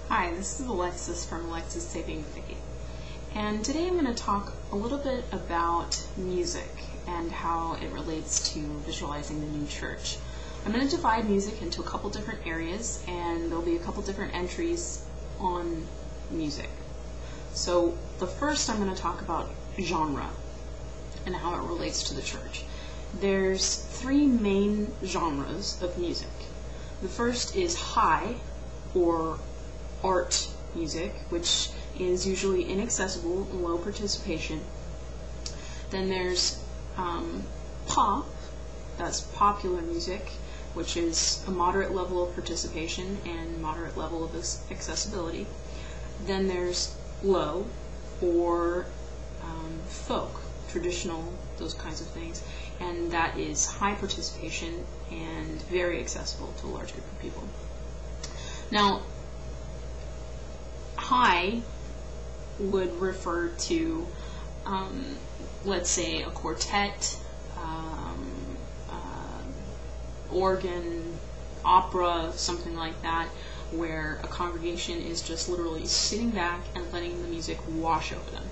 Hi, this is Alexis from Alexis Saving Faith, and today I'm going to talk a little bit about music and how it relates to visualizing the new church. I'm going to divide music into a couple different areas, and there'll be a couple different entries on music. So the first I'm going to talk about genre and how it relates to the church. There's three main genres of music. The first is high, or art music, which is usually inaccessible and low participation. Then there's pop, that's popular music, which is a moderate level of participation and moderate level of accessibility. Then there's low, or folk, traditional, those kinds of things, and that is high participation and very accessible to a large group of people. Now, high would refer to, let's say, a quartet, organ, opera, something like that, where a congregation is just literally sitting back and letting the music wash over them.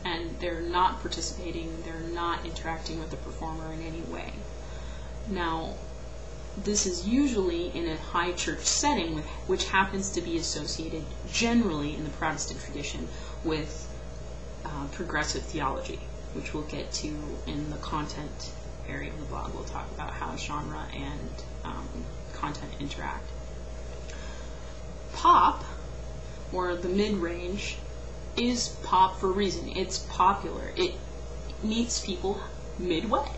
And they're not participating, they're not interacting with the performer in any way. Now, this is usually in a high church setting, which happens to be associated generally in the Protestant tradition with progressive theology, which we'll get to in the content area of the blog. We'll talk about how genre and content interact. Pop, or the mid-range, is pop for a reason. It's popular. It meets people midway.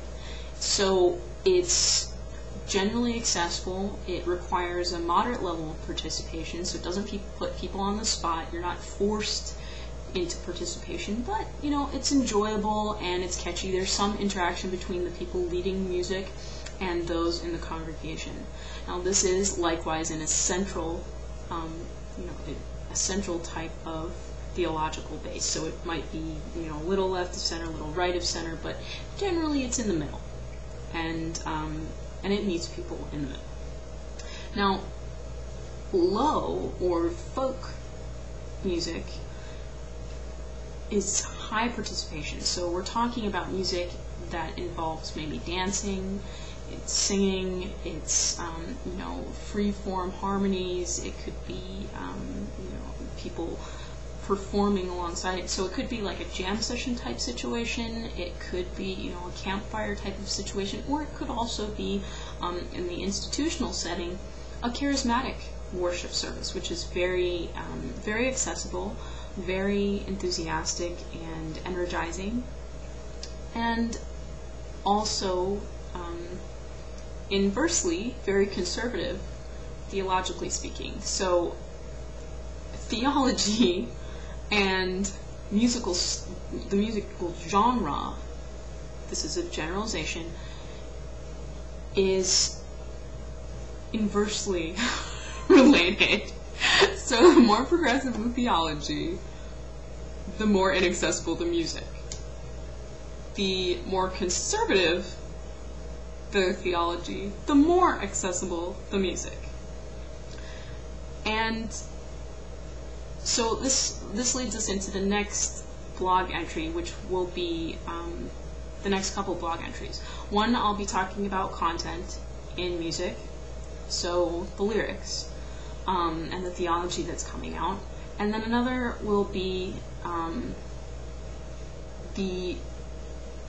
So it's generally accessible. It requires a moderate level of participation, so it doesn't put people on the spot. You're not forced into participation, but it's enjoyable and it's catchy. There's some interaction between the people leading music and those in the congregation. Now, this is likewise in a central, a central type of theological base. So it might be, a little left of center, a little right of center, but generally it's in the middle, and it meets people in the middle. Now, low, or folk music, is high participation. So we're talking about music that involves maybe dancing, it's singing, it's free-form harmonies. It could be people performing alongside it. So it could be like a jam session type situation, it could be a campfire type of situation, or it could also be in the institutional setting a charismatic worship service, which is very very accessible, very enthusiastic and energizing, and also inversely very conservative, theologically speaking. So theology and the musical genre, this is a generalization, is inversely related. So the more progressive the theology, the more inaccessible the music. The more conservative the theology, the more accessible the music. And so this leads us into the next blog entry, which will be the next couple blog entries. One, I'll be talking about content in music, so the lyrics, and the theology that's coming out. And then another will be the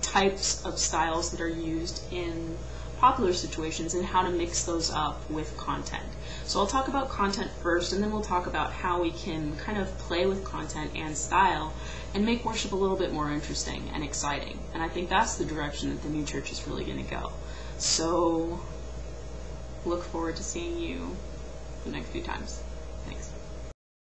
types of styles that are used in popular situations and how to mix those up with content. So I'll talk about content first, and then we'll talk about how we can kind of play with content and style and make worship a little bit more interesting and exciting. And I think that's the direction that the new church is really going to go. So look forward to seeing you the next few times. Thanks.